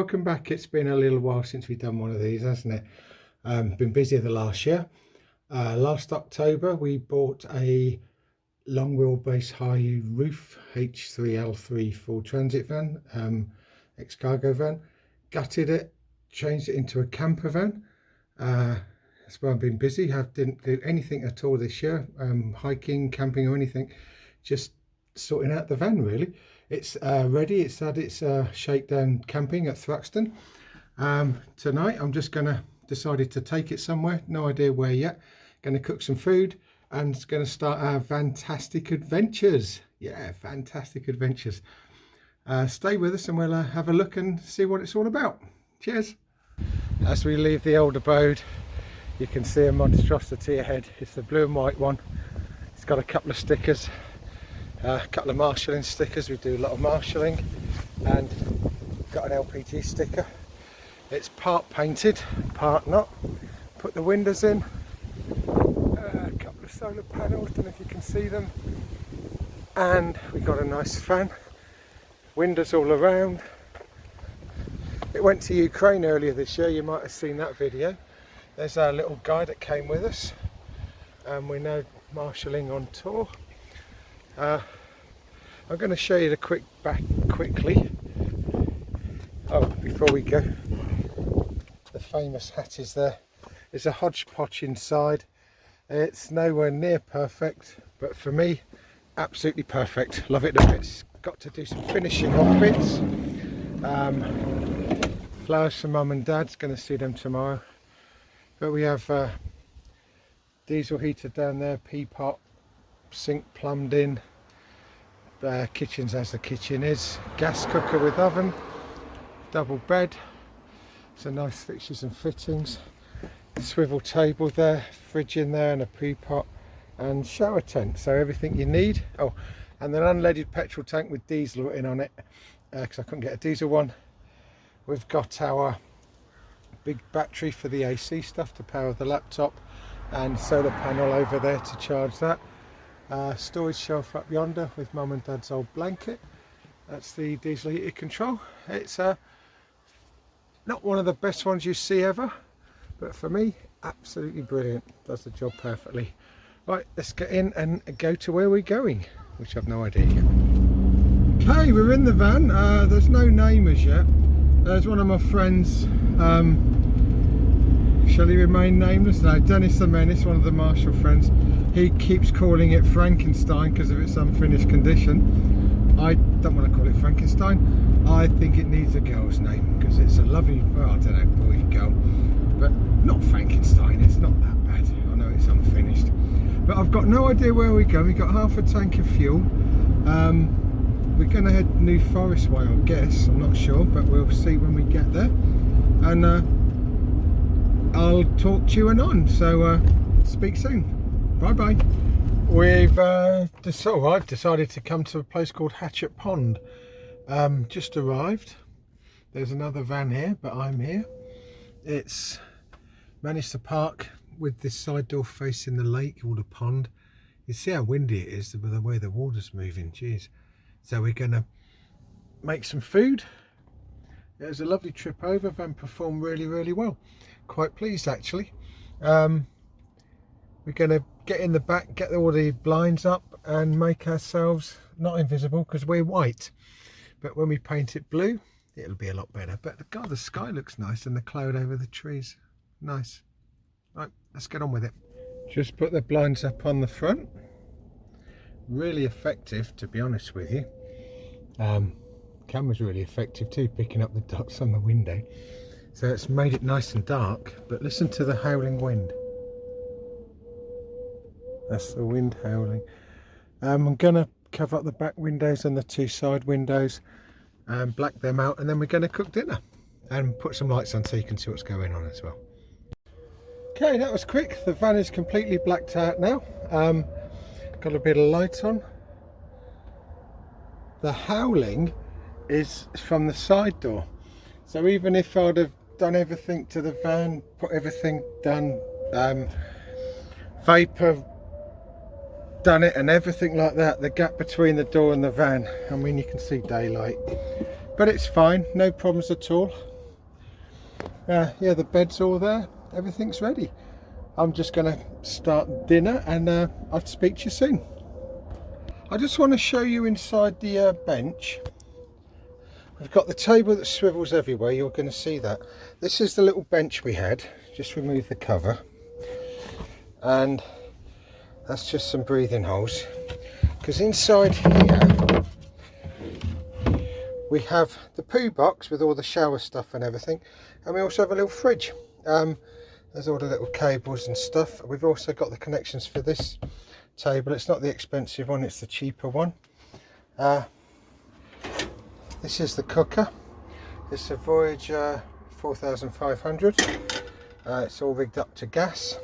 welcome back. It's been a little while since we've done one of these, hasn't it? Been busy the last year. Last October we bought a long wheelbase high roof H3L3 full transit van, ex-cargo van. Gutted it, changed it into a camper van. That's why I've been busy. Didn't do anything at all this year, hiking, camping or anything, just sorting out the van really. It's ready. It's had its shakedown camping at Thruxton. Tonight I'm just decided to take it somewhere, no idea where yet. Gonna cook some food and it's gonna start our fantastic adventures. Yeah, fantastic adventures. Stay with us and we'll have a look and see what it's all about. Cheers. As we leave the old abode, you can see a monstrosity ahead. It's the blue and white one. It's got a couple of stickers, a couple of marshalling stickers. We do a lot of marshalling, and got an LPG sticker. It's part painted, part not. Put the windows in, a couple of solar panels, don't know if you can see them, and we got a nice fan, windows all around. It went to Ukraine earlier this year, you might have seen that video. There's our little guy that came with us, and we're now marshalling on tour. I'm going to show you the quickly. Oh, before we go, the famous hat is there. It's a hodgepodge inside. It's nowhere near perfect, but for me, absolutely perfect. Love it a bit. It's got to do some finishing off bits. Flowers for mum and dad's, going to see them tomorrow. But we have diesel heater down there, pea pot, sink plumbed in, kitchen's as the kitchen is, gas cooker with oven, double bed, so nice fixtures and fittings, swivel table there, fridge in there and a pea pot and shower tent, so everything you need. Oh, and an unleaded petrol tank with diesel in on it, because I couldn't get a diesel one. We've got our big battery for the AC stuff to power the laptop, and solar panel over there to charge that. Storage shelf up yonder with mum and dad's old blanket. That's the diesel heated control. It's not one of the best ones you see ever, but for me, absolutely brilliant. Does the job perfectly. Right, let's get in and go to where we're going, which I've no idea. Okay, we're in the van. There's no name as yet. There's one of my friends, shall he remain nameless? No, Dennis the Menace, one of the Marshall friends. He keeps calling it Frankenstein because of its unfinished condition. I don't want to call it Frankenstein. I think it needs a girl's name because it's a lovely, well, I don't know, boy, girl, but not Frankenstein. It's not that bad. I know it's unfinished, but I've got no idea where we go. We've got half a tank of fuel. We're going to head New Forest way, I guess. I'm not sure, but we'll see when we get there. And I'll talk to you anon. So speak soon. Bye bye. I've decided to come to a place called Hatchet Pond. Just arrived. There's another van here, but I'm here. It's managed to park with this side door facing the lake or the pond. You see how windy it is with the way the water's moving. Jeez. So we're going to make some food. It was a lovely trip over. Van performed really well. Quite pleased actually. We're going to get in the back, get all the blinds up and make ourselves not invisible because we're white. But when we paint it blue, it'll be a lot better. But God, the sky looks nice and the cloud over the trees. Nice. Right, let's get on with it. Just put the blinds up on the front. Really effective, to be honest with you. Camera's really effective too, picking up the dots on the window. So it's made it nice and dark, but listen to the howling wind. That's the wind howling. I'm gonna cover up the back windows and the two side windows and black them out, and then we're gonna cook dinner and put some lights on so you can see what's going on as well. Okay, that was quick. The van is completely blacked out now. Got a bit of light on. The howling is from the side door, so even if I'd have done everything to the van, put everything done, vapor done it and everything like that, the gap between the door and the van, I mean, you can see daylight, but it's fine, no problems at all. Yeah, the bed's all there, everything's ready. I'm just going to start dinner, and I'll speak to you soon. I just want to show you inside the bench. We've got the table that swivels everywhere, you're going to see that. This is the little bench we had, just remove the cover. And that's just some breathing holes. Because inside here, we have the poo box with all the shower stuff and everything. And we also have a little fridge. There's all the little cables and stuff. We've also got the connections for this table. It's not the expensive one, it's the cheaper one. This is the cooker. It's a Voyager 4500. It's all rigged up to gas.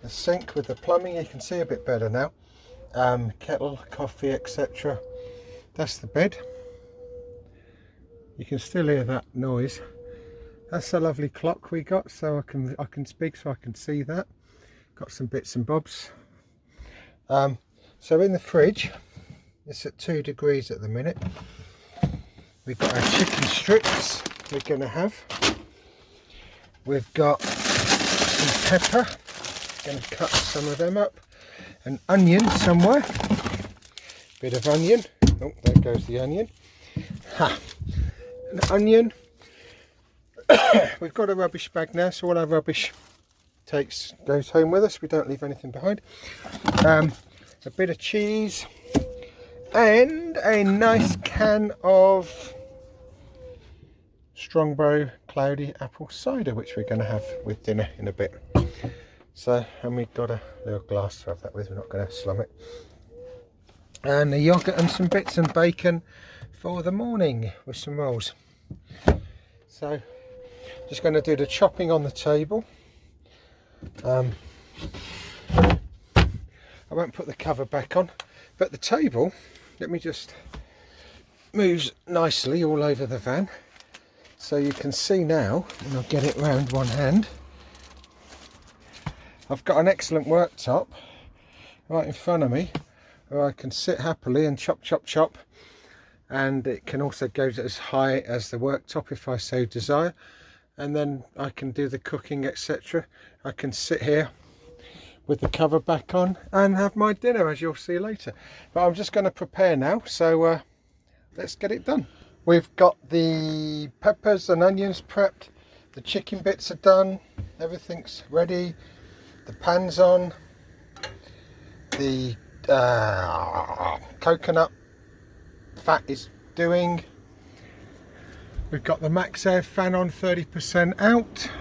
The sink with the plumbing, you can see a bit better now. Kettle, coffee, etc. That's the bed. You can still hear that noise. That's a lovely clock we got, so I can speak, so I can see that. Got some bits and bobs. So in the fridge, it's at 2 degrees at the minute. We've got our chicken strips we're going to have. We've got some pepper. Going to cut some of them up. An onion somewhere. Bit of onion. Oh, there goes the onion. Ha! An onion. We've got a rubbish bag now, so all our rubbish goes home with us. We don't leave anything behind. A bit of cheese. And a nice can of Strongbow Cloudy apple cider, which we're going to have with dinner in a bit. So, and we've got a little glass to have that with, we're not going to slum it. And a yoghurt and some bits and bacon for the morning with some rolls. So, just going to do the chopping on the table. I won't put the cover back on, but the table, let me just move nicely all over the van. So you can see now, and I'll get it round one hand, I've got an excellent worktop right in front of me where I can sit happily and chop, chop, chop. And it can also go as high as the worktop if I so desire. And then I can do the cooking, etc. I can sit here with the cover back on and have my dinner, as you'll see later. But I'm just going to prepare now, so let's get it done. We've got the peppers and onions prepped, the chicken bits are done, everything's ready, the pan's on, the coconut fat is doing. We've got the Max Air fan on 30% out.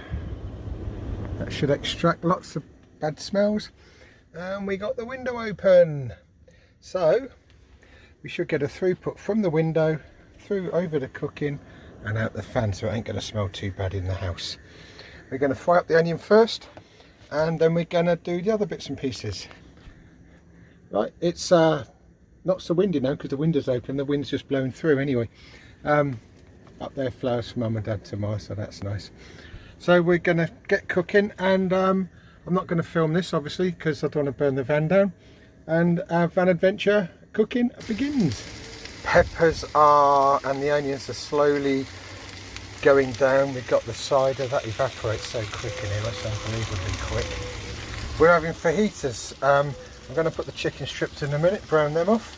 That should extract lots of bad smells. And we got the window open. So we should get a throughput from the window through over the cooking and out the fan, so it ain't going to smell too bad in the house. We're going to fry up the onion first, and then we're going to do the other bits and pieces. Right, it's not so windy now because the window's open, the wind's just blowing through anyway. Up there, flowers for mum and dad tomorrow, so that's nice. So we're going to get cooking, and I'm not going to film this obviously because I don't want to burn the van down, and our van adventure cooking begins. Peppers and the onions are slowly going down. We've got the cider that evaporates so quick in here, that's unbelievably quick. We're having fajitas. I'm going to put the chicken strips in a minute, brown them off.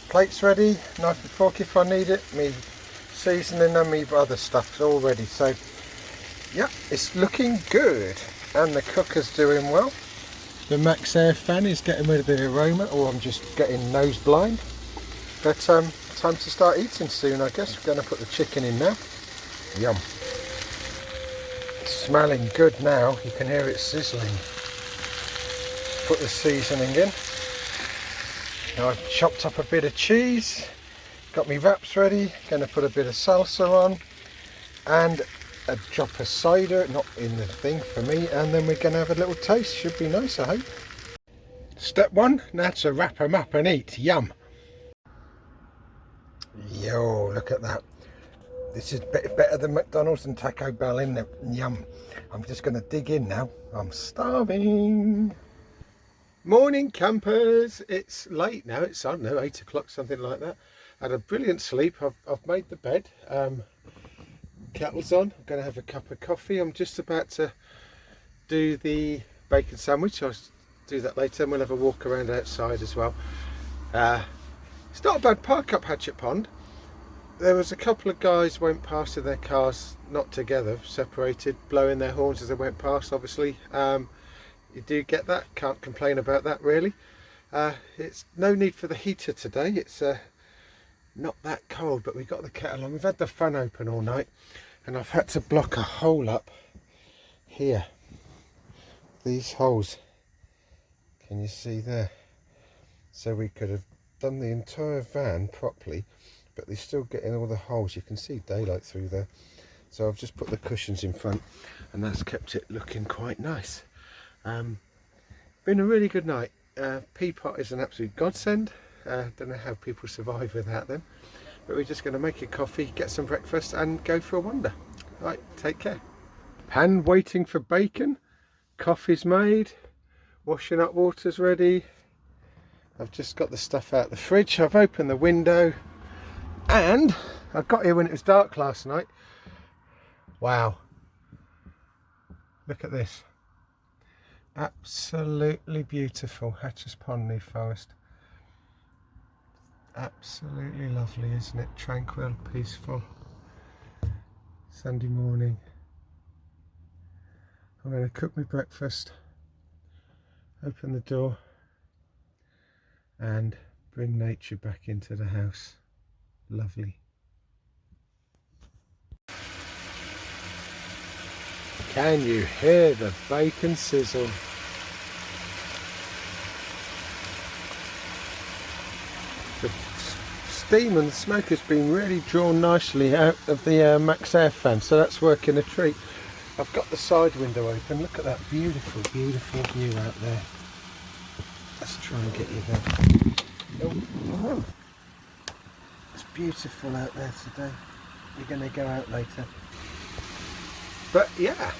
Plates ready, knife and fork if I need it, me seasoning and me other stuff's all ready. So yeah, it's looking good, and the cooker's doing well. The Max Air fan is getting rid of the aroma, or I'm just getting nose blind. But time to start eating soon, I guess. We're going to put the chicken in now. Yum. It's smelling good now, you can hear it sizzling. Put the seasoning in. Now I've chopped up a bit of cheese, got my wraps ready, going to put a bit of salsa on and a drop of cider, not in the thing for me, and then we're going to have a little taste. Should be nice, I hope. Step one, now to wrap them up and eat. Yum. Yo, look at that. This is better than McDonald's and Taco Bell, isn't it? Yum. I'm just going to dig in now. I'm starving. Morning campers. It's late now. It's, I don't know, 8 o'clock, something like that. I had a brilliant sleep. I've made the bed. Kettle's on. I'm going to have a cup of coffee. I'm just about to do the bacon sandwich. I'll do that later, and we'll have a walk around outside as well. It's not a bad park up Hatchet Pond. There was a couple of guys went past in their cars, not together, separated, blowing their horns as they went past, obviously. You do get that, can't complain about that really. It's no need for the heater today. It's not that cold, but we've got the kettle on. We've had the fan open all night, and I've had to block a hole up here. These holes, can you see there? So we could have done the entire van properly, but they're still getting all the holes. You can see daylight through there. So I've just put the cushions in front, and that's kept it looking quite nice. Been a really good night. Peapot is an absolute godsend. Don't know how people survive without them, but we're just going to make a coffee, get some breakfast, and go for a wander. Right, take care. Pan waiting for bacon, coffee's made, washing up water's ready. I've just got the stuff out the fridge. I've opened the window, and I got here when it was dark last night. Wow, look at this. Absolutely beautiful Hatchet Pond New Forest. Absolutely lovely, isn't it? Tranquil, peaceful. Sunday morning. I'm going to cook my breakfast, open the door, and bring nature back into the house. Lovely. Can you hear the bacon sizzle? The steam and the smoke has been really drawn nicely out of the Max Air fan, so that's working a treat. I've got the side window open. Look at that beautiful, beautiful view out there. Let's try and get you there. Oh, it's beautiful out there today. We're going to go out later. But yeah,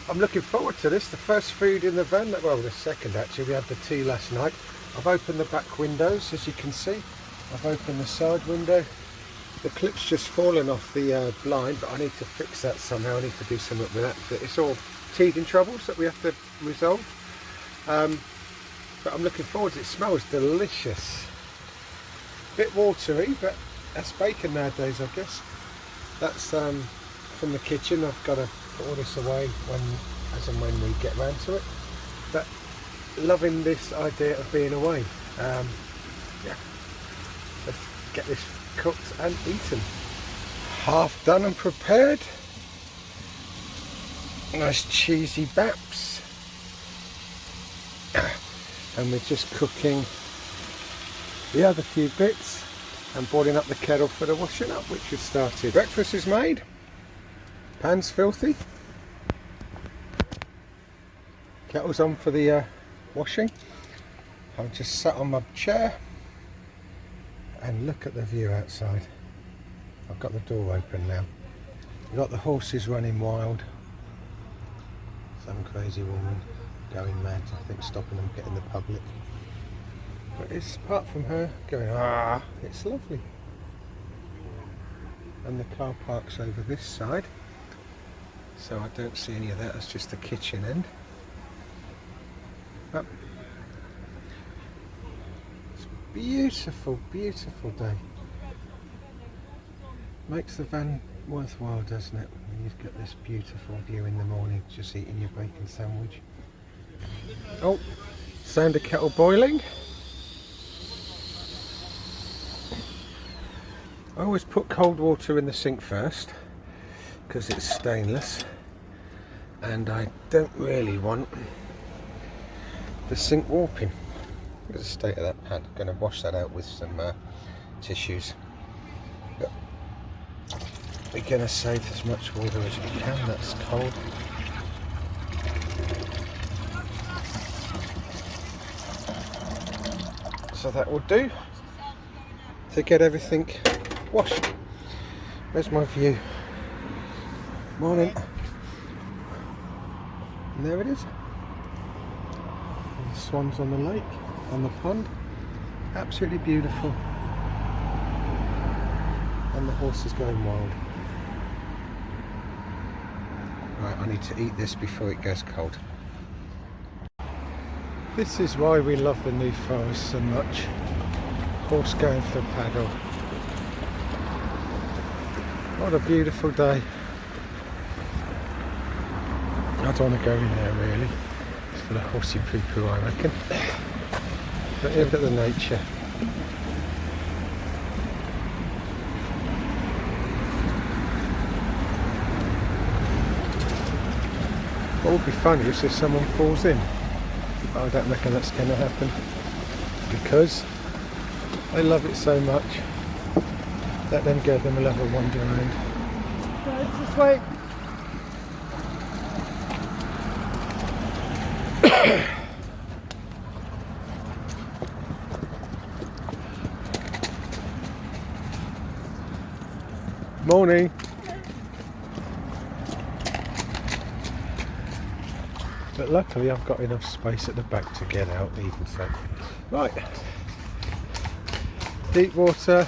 I'm looking forward to this. The first food in the van, well, the second actually. We had the tea last night. I've opened the back windows, as you can see. I've opened the side window. The clip's just fallen off the blind, but I need to fix that somehow. I need to do something with that. It's all teething troubles that we have to resolve. But I'm looking forward to it. It smells delicious. Bit watery, but that's bacon nowadays, I guess. That's from the kitchen. I've got to put all this away as and when we get round to it. But loving this idea of being away. Yeah, let's get this cooked and eaten. Half done and prepared. Nice cheesy baps. And we're just cooking the other few bits and boiling up the kettle for the washing up, which we've started. Breakfast is made. Pan's filthy. Kettle's on for the washing. I've just sat on my chair and look at the view outside. I've got the door open now. We've got the horses running wild. Some crazy woman going mad, I think, stopping them getting the public. But it's apart from her going, it's lovely. And the car park's over this side, so I don't see any of that. It's just the kitchen end. But it's a beautiful, beautiful day. Makes the van worthwhile, doesn't it? When you get this beautiful view in the morning, just eating your bacon sandwich. Oh, sound of kettle boiling. I always put cold water in the sink first because it's stainless, and I don't really want the sink warping. Look at the state of that pan. I'm going to wash that out with some tissues. But we're going to save as much water as we can. That's cold. So that will do to get everything washed. There's my view. Morning. And there it is. The swans on the lake, on the pond. Absolutely beautiful. And the horse is going wild. Right, I need to eat this before it goes cold. This is why we love the New Forest so much. Horse going for a paddle. What a beautiful day. I don't want to go in there really. It's for the horsey poo poo, I reckon. But look at the nature. What would be funny is if someone falls in. But I don't reckon that's going to happen because they love it so much. Let them go, then we'll have a wander around. Right, it's this way. Morning. But luckily I've got enough space at the back to get out even so. Right. Deep water.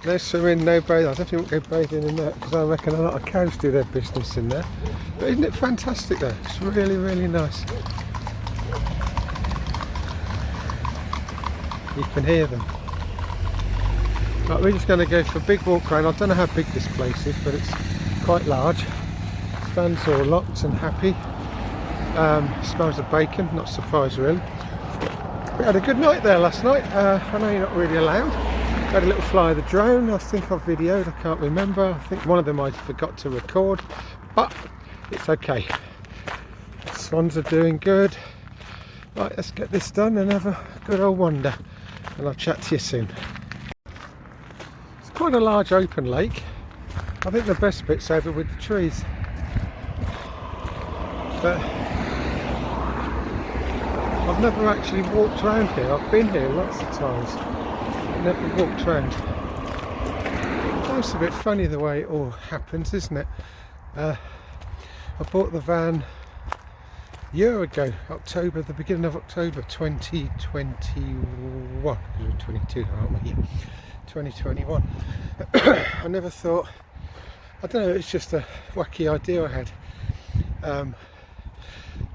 No swimming, no bathing. I definitely won't go bathing in that because I reckon a lot of cows do their business in there. But isn't it fantastic though? It's really, really nice. You can hear them. Right, we're just going to go for a big walk around. I don't know how big this place is, but it's quite large. Fans are all locked and happy. Smells of bacon, not surprised really. We had a good night there last night. I know you're not really allowed. We had a little fly of the drone, I think I've videoed, I can't remember. I think one of them I forgot to record, but it's okay. The swans are doing good. Right, let's get this done and have a good old wander. And I'll chat to you soon. It's quite a large open lake. I think the best bit's over with the trees. But I've never actually walked around here. I've been here lots of times. Never walked around. It's a bit funny the way it all happens, isn't it? I bought the van a year ago, October, the beginning of October 2021. We're 22 now, aren't we? Yeah. 2021. I never thought, I don't know, it's just a wacky idea I had.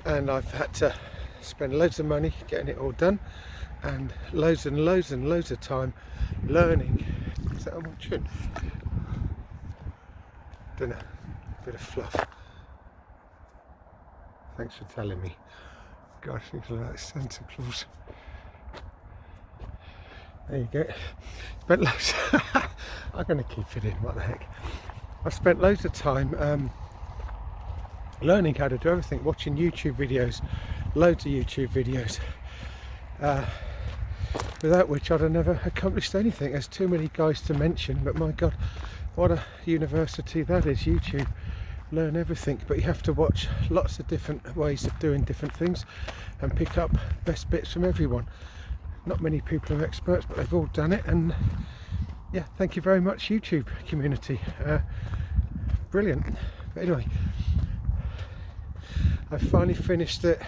And I've had to spend loads of money getting it all done. And loads and loads and loads of time learning. Is that what I'm watching? Don't know. Bit of fluff. Thanks for telling me. Gosh, things like Santa Claus. There you go. Spent loads. I'm going to keep it in. What the heck? I spent loads of time learning how to do everything. Watching YouTube videos. Loads of YouTube videos. Without which I'd have never accomplished anything. There's too many guys to mention, but my god, what a university that is, YouTube. Learn everything, but you have to watch lots of different ways of doing different things and pick up best bits from everyone. Not many people are experts, but they've all done it, and yeah, thank you very much YouTube community. Brilliant. But anyway, I finally finished it.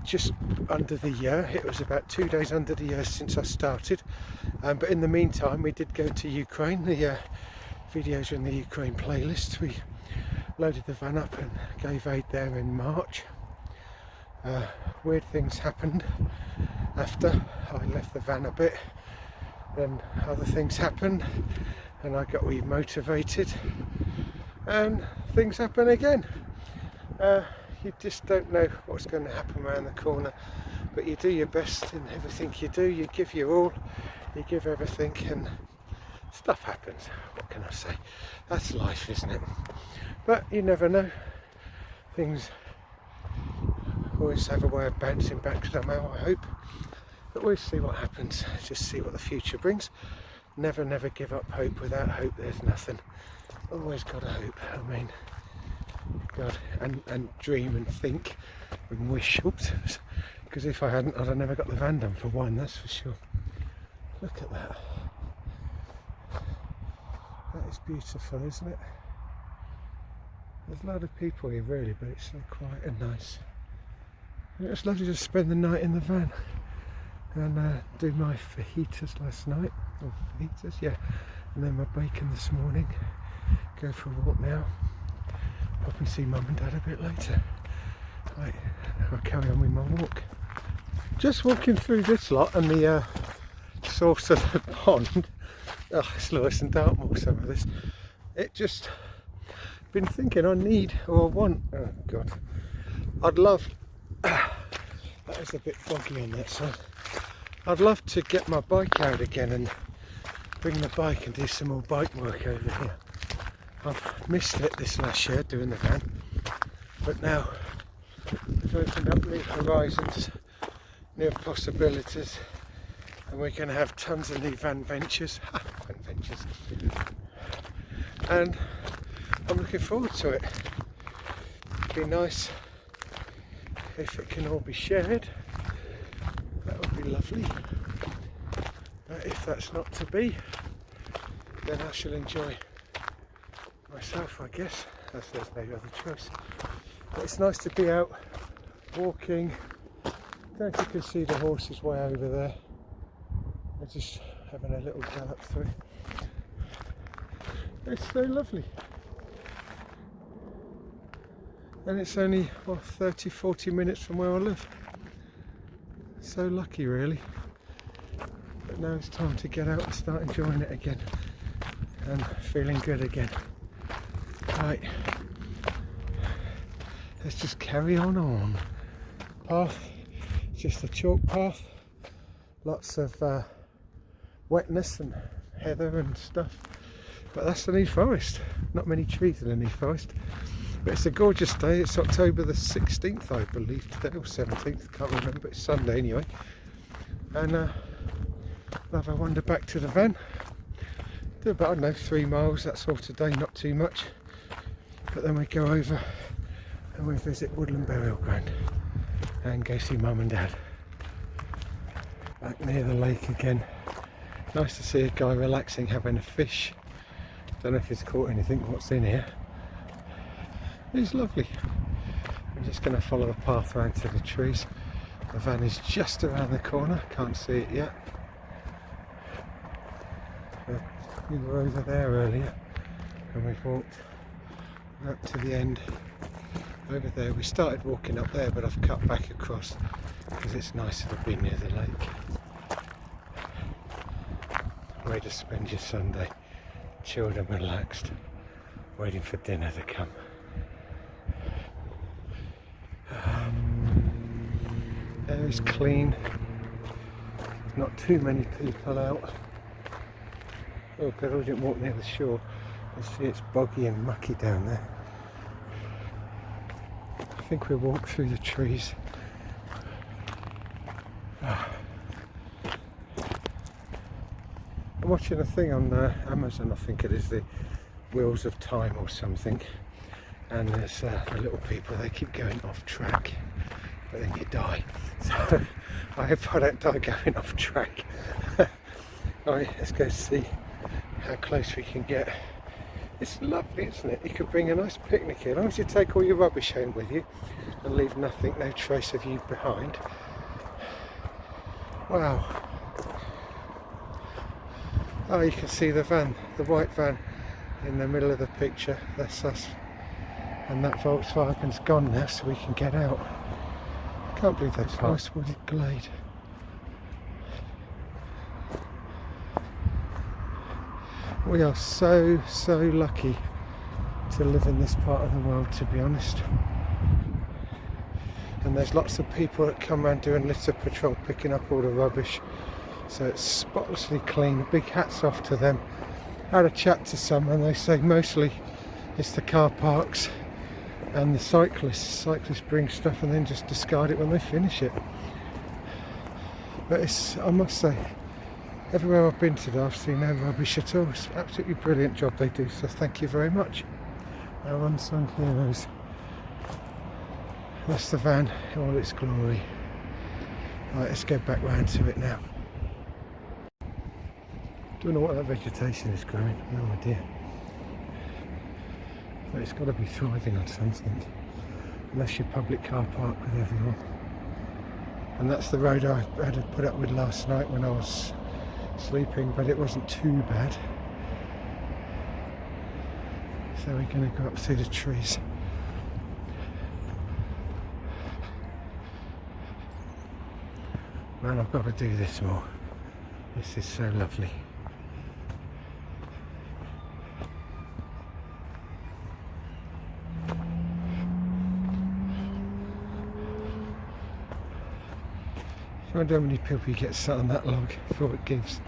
Just under the year. It was about 2 days under the year since I started, but in the meantime we did go to Ukraine. The videos are in the Ukraine playlist. We loaded the van up and gave aid there in March. Weird things happened after I left the van a bit, then other things happened and I got re-motivated and things happen again. You just don't know what's going to happen around the corner, but you do your best in everything you do. You give your all, you give everything, and stuff happens. What can I say? That's life, isn't it? But you never know. Things always have a way of bouncing back somehow, I hope. But we'll see what happens. Just see what the future brings. Never give up hope. Without hope there's nothing. Always got to hope. I mean, God, and dream and think and wish. Oops, because if I hadn't, I'd have never got the van done, for one, that's for sure. Look at that. That is beautiful, isn't it? There's a lot of people here really, but it's so quiet and nice. And it was lovely to spend the night in the van and do my fajitas last night, or fajitas, yeah, and then my bacon this morning. Go for a walk now. Pop and see Mum and Dad a bit later. Right, I'll carry on with my walk. Just walking through this lot and the source of the pond. Oh, it's Lewis and Dartmoor, some of this. It just been thinking I need or want. Oh God, I'd love. That is a bit boggy on that side. I'd love to get my bike out again and bring the bike and do some more bike work over here. I've missed it this last year doing the van, but now we've opened up new horizons, new possibilities, and we're going to have tons of new van ventures. And I'm looking forward to it. It'd be nice if it can all be shared. That would be lovely. But if that's not to be, then I shall enjoy myself, I guess, as there's no other choice. But it's nice to be out walking. Don't you can see the horses way over there. They're just having a little gallop through. It's so lovely. And it's only, what, 30-40 minutes from where I live. So lucky, really. But now it's time to get out and start enjoying it again and feeling good again. Right, let's just carry on. Path, just a chalk path, lots of wetness and heather and stuff, but that's the New Forest. Not many trees in the New Forest, but it's a gorgeous day. It's October the 16th, I believe, today, or 17th, can't remember, but it's Sunday anyway. And I'll have a wander back to the van, do about, I don't know, 3 miles, that sort of day, not too much. But then we go over and we visit Woodland Burial Ground and go see Mum and Dad. Back near the lake again. Nice to see a guy relaxing, having a fish. Don't know if he's caught anything, what's in here. It's lovely. I'm just going to follow the path around to the trees. The van is just around the corner, can't see it yet. But we were over there earlier and we've walked up to the end over there. We started walking up there, but I've cut back across because it's nicer to be near the lake. Way to spend your Sunday, chilled and relaxed, waiting for dinner to come. Air is clean, not too many people out. Oh good, I didn't walk near the shore. You see it's boggy and mucky down there. I think we'll walk through the trees. I'm watching a thing on Amazon, I think it is, the Wheels of Time or something, and there's the little people, they keep going off track, but then you die. So I hope I don't die going off track. Alright, let's go see how close we can get. It's lovely, isn't it? You could bring a nice picnic here, as long as you take all your rubbish home with you and leave nothing, no trace of you behind. Wow. Oh, you can see the van, the white van in the middle of the picture. That's us. And that Volkswagen's gone now, so we can get out. Can't believe that's nice wooded glade. We are so lucky to live in this part of the world, to be honest. And there's lots of people that come around doing litter patrol, picking up all the rubbish. So it's spotlessly clean. Big hats off to them. I had a chat to some and they say mostly it's the car parks and the cyclists. Cyclists bring stuff and then just discard it when they finish it. But it's, I must say, everywhere I've been today I've seen no rubbish at all. It's an absolutely brilliant job they do, so thank you very much. Our unsung heroes. That's the van in all its glory. Right, let's go back round to it now. Don't know what that vegetation is growing, no idea. But it's got to be thriving on something. Unless you're public car park with everyone. And that's the road I had to put up with last night when I was sleeping, but it wasn't too bad. So we're going to go up through the trees. Man, I've got to do this more. This is so lovely. I wonder how many people you get sat on that log for what it gives.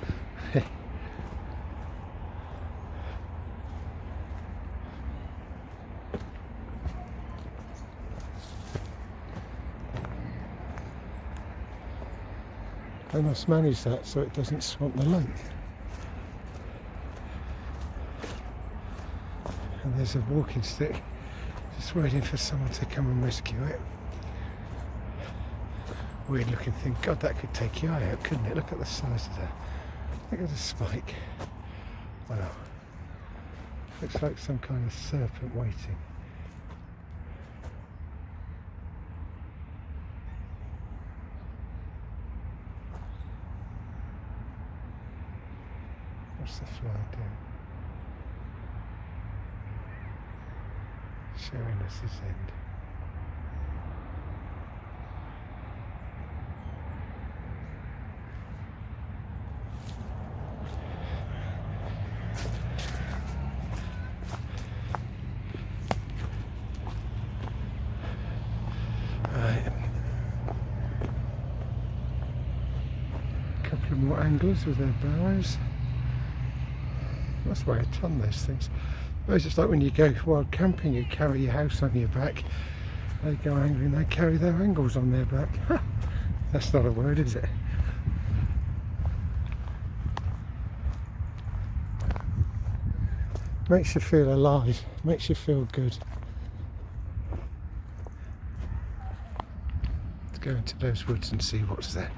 I must manage that so it doesn't swamp the lake. And there's a walking stick just waiting for someone to come and rescue it. Weird looking thing. God, that could take your eye out, couldn't it? Look at the size of that. Look at the spike. Wow. Looks like some kind of serpent waiting. What's the fly doing? Showing us his end. Right. A couple of more anglers with their barrows. Must weigh a ton, those things. I suppose it's like when you go wild camping, you carry your house on your back. They go angling, they carry their angles on their back. That's not a word, is it? Makes you feel alive, makes you feel good. Let's go into those woods and see what's there.